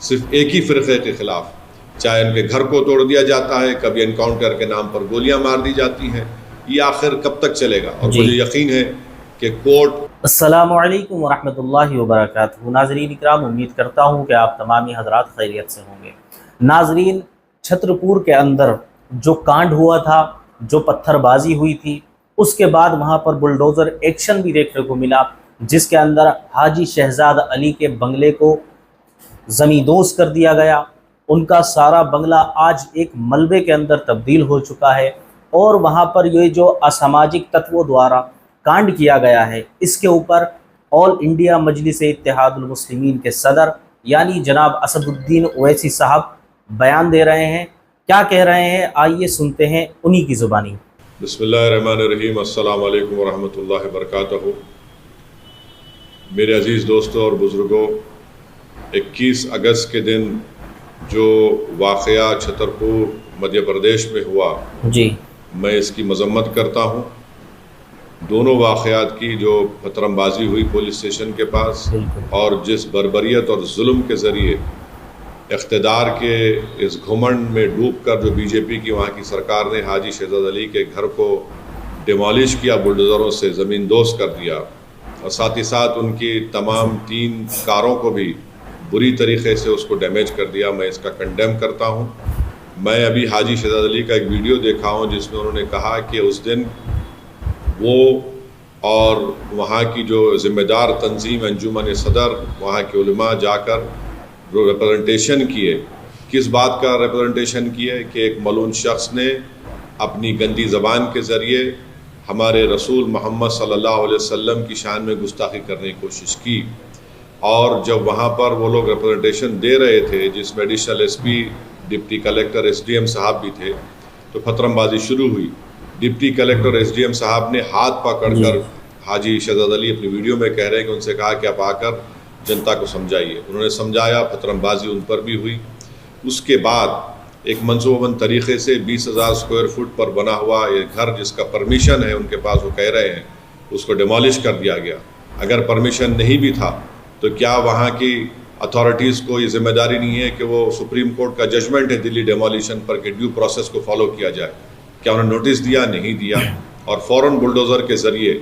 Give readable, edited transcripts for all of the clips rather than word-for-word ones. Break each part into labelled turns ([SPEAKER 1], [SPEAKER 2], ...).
[SPEAKER 1] صرف ایک ہی فرقے کے خلاف، چاہے ان کے گھر کو توڑ دیا جاتا ہے، کبھی انکاؤنٹر کے نام پر گولیاں مار دی جاتی ہیں، یہ آخر کب تک چلے گا؟ اور مجھے یقین ہے کہ کورٹ۔
[SPEAKER 2] السلام علیکم ورحمۃ اللہ وبرکاتہ۔ ناظرین اکرام، امید کرتا ہوں کہ آپ تمامی حضرات خیریت سے ہوں گے۔ ناظرین، چھترپور کے اندر جو کانڈ ہوا تھا، جو پتھر بازی ہوئی تھی، اس کے بعد وہاں پر بلڈوزر ایکشن بھی دیکھنے کو ملا، جس کے اندر حاجی شہزاد علی کے بنگلے کو زمیندوز کر دیا گیا۔ ان کا سارا بنگلہ آج ایک ملبے کے اندر تبدیل ہو چکا ہے، اور وہاں پر یہ جو اساماجک تتووں دوارا کانڈ کیا گیا ہے، اس کے اوپر آل انڈیا مجلس اتحاد المسلمین کے صدر یعنی جناب اسد الدین اویسی صاحب بیان دے رہے ہیں۔ کیا کہہ رہے ہیں، آئیے سنتے ہیں انہی کی زبانی۔
[SPEAKER 1] بسم اللہ الرحمن الرحیم۔ السلام علیکم ورحمۃ اللہ وبرکاتہ۔ میرے عزیز دوستوں اور بزرگوں، 21 اگست کے دن جو واقعہ چھترپور مدھیہ پردیش میں ہوا، میں اس کی مذمت کرتا ہوں۔ دونوں واقعات کی جو پتھرم بازی ہوئی پولیس اسٹیشن کے پاس، اور جس بربریت اور ظلم کے ذریعے اقتدار کے اس گھمنڈ میں ڈوب کر جو بی جے پی کی وہاں کی سرکار نے حاجی شہزاد علی کے گھر کو ڈیمالش کیا، بلڈوزروں سے زمیندوز کر دیا، اور ساتھ ہی ساتھ ان کی تمام 3 کاروں کو بھی بری طریقے سے اس کو ڈیمیج کر دیا، میں اس کا کنڈیم کرتا ہوں۔ میں ابھی حاجی شہزاد علی کا ایک ویڈیو دیکھا ہوں جس میں انہوں نے کہا کہ اس دن وہ اور وہاں کی جو ذمہ دار تنظیم انجمن صدر، وہاں کے علماء جا کر جو ریپرزنٹیشن کیے، کس بات کا ریپرزنٹیشن کیے کہ ایک ملعون شخص نے اپنی گندی زبان کے ذریعے ہمارے رسول محمد صلی اللہ علیہ وسلم کی شان میں گستاخی کرنے کی کوشش کی۔ اور جب وہاں پر وہ لوگ ریپرزنٹیشن دے رہے تھے، جس میں additional S P, deputy collector, S D M صاحب بھی تھے، تو پتھرم بازی شروع ہوئی۔ Deputy collector S D M صاحب نے ہاتھ پکڑ کر حاجی شہزاد علی اپنی ویڈیو میں کہہ رہے ہیں کہ ان سے کہا کہ آپ آ کر جنتا کو سمجھائیے۔ انہوں نے سمجھایا، پتھرم بازی ان پر بھی ہوئی۔ اس کے بعد ایک منصوبہ بند طریقے سے 20,000 اسکوائر فٹ پر بنا ہوا ایک گھر، جس کا پرمیشن ہے ان کے پاس، وہ کہہ رہے ہیں، اس کو ڈیمالش کر دیا گیا۔ اگر پرمیشن نہیں بھی تھا تو کیا وہاں کی اتھارٹیز کو یہ ذمہ داری نہیں ہے کہ وہ سپریم کورٹ کا ججمنٹ ہے دلی ڈیمالیشن پر کہ ڈیو پروسیس کو فالو کیا جائے؟ کیا انہوں نے نوٹس دیا؟ نہیں دیا، اور فوراً بلڈوزر کے ذریعے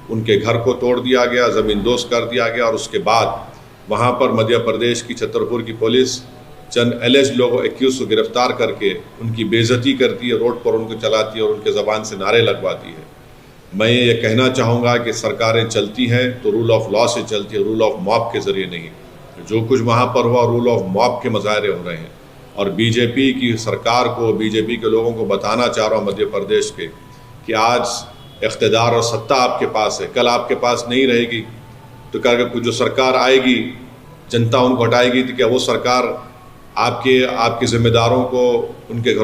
[SPEAKER 1] ان کے گھر کو توڑ دیا گیا، زمیندوز کر دیا گیا۔ اور اس کے بعد وہاں پر مدھیہ پردیش کی چھترپور کی پولیس چند ایلیج لوگوں 21 کو گرفتار کر کے ان کی بے عزتی کرتی ہے، روڈ پر ان کو چلاتی ہے اور ان کے زبان سے نعرے لگواتی ہے۔ میں یہ کہنا چاہوں گا کہ سرکاریں چلتی ہیں تو رول آف لا سے چلتی ہے، رول آف موب کے ذریعے نہیں۔ جو کچھ وہاں پر ہوا رول آف موب کے مظاہرے ہو رہے ہیں، اور بی جے پی کی سرکار کو، بی جے پی کے لوگوں کو بتانا چاہ رہا ہوں مدھیہ پردیش کے، کہ آج اقتدار اور ستہ آپ کے پاس ہے، کل آپ کے پاس نہیں رہے گی، تو جو سرکار آئے گی، جنتا ان کو ہٹائے گی، تو کیا وہ سرکار آپ کے ذمہ داروں کو ان کے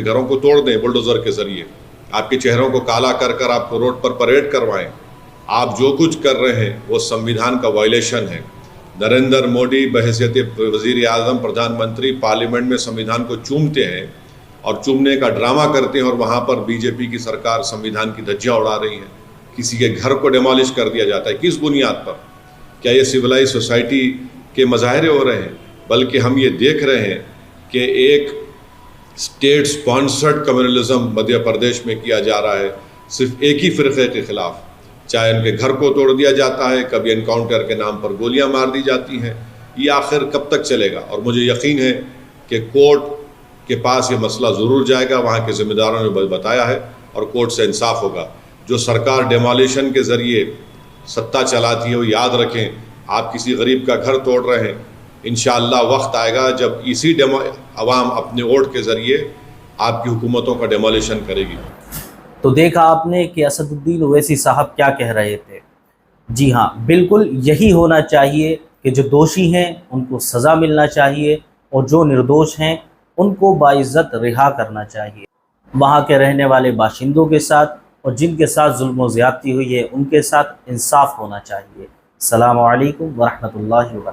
[SPEAKER 1] گھروں کو توڑ دیں بلڈوزر کے ذریعے، آپ کے چہروں کو کالا کر کر آپ کو روڈ پر پریڈ کروائیں؟ آپ جو کچھ کر رہے ہیں وہ سمویدھان کا وائلیشن ہے۔ نریندر مودی بحیثیت وزیر اعظم، پردھان منتری، پارلیمنٹ میں سمویدھان کو چومتے ہیں اور چومنے کا ڈرامہ کرتے ہیں، اور وہاں پر بی جے پی کی سرکار سمویدھان کی دھجیاں اڑا رہی ہیں۔ کسی کے گھر کو ڈیمالش کر دیا جاتا ہے، کس بنیاد پر؟ کیا یہ سویلائز سوسائٹی کے مظاہرے ہو رہے ہیں؟ بلکہ ہم یہ دیکھ رہے ہیں کہ ایک state sponsored communalism Madhya Pradesh میں کیا جا رہا ہے، صرف ایک ہی فرقے کے خلاف، چاہے ان کے گھر کو توڑ دیا جاتا ہے، کبھی انکاؤنٹر کے نام پر گولیاں مار دی جاتی ہیں، یہ آخر کب تک چلے گا؟ اور مجھے یقین ہے کہ کورٹ کے پاس یہ مسئلہ ضرور جائے گا، وہاں کے ذمہ داروں نے بتایا ہے، اور کورٹ سے انصاف ہوگا۔ جو سرکار ڈیمالیشن کے ذریعے ستہ چلاتی ہے، وہ یاد رکھیں، آپ کسی غریب کا گھر توڑ رہے ہیں، انشاءاللہ وقت آئے گا جب اسی عوام اپنے ووٹ کے ذریعے آپ کی حکومتوں کا ڈیمالیشن کرے گی۔
[SPEAKER 2] تو دیکھا آپ نے کہ اسد الدین اویسی صاحب کیا کہہ رہے تھے۔ جی ہاں، بالکل یہی ہونا چاہیے کہ جو دوشی ہیں ان کو سزا ملنا چاہیے، اور جو نردوش ہیں ان کو باعزت رہا کرنا چاہیے۔ وہاں کے رہنے والے باشندوں کے ساتھ اور جن کے ساتھ ظلم و زیادتی ہوئی ہے، ان کے ساتھ انصاف ہونا چاہیے۔ السلام علیکم ورحمۃ اللہ وبرکاتہ۔